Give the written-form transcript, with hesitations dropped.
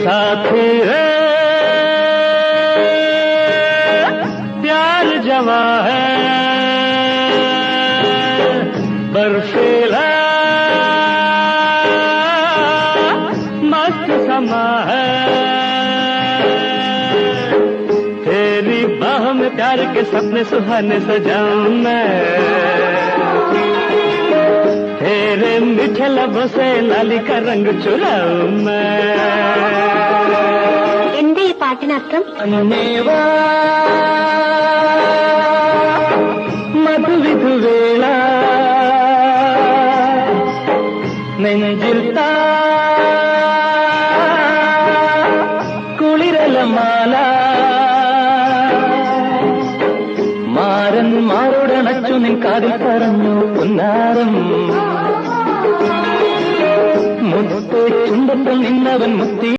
साथी है प्यार जवा है बर्फीला मस्त समा है तेरी बाहों में प्यार के सपने सुहाने सजाऊं मैं तेरे मीठे लबों से लाली का रंग चुराऊं मैं എന്റെ ഈ പാട്ടിനർത്ഥം മധുവിധുവേള നെഞ്ചിൽ കുളിരലമാല മാരൻ മാറോടണച്ചു നിൻ കാതിൽ പറഞ്ഞു പൊന്നാരം മുത്തേ ചുണ്ടത്തിൽ നിന്നവൻ മുത്തി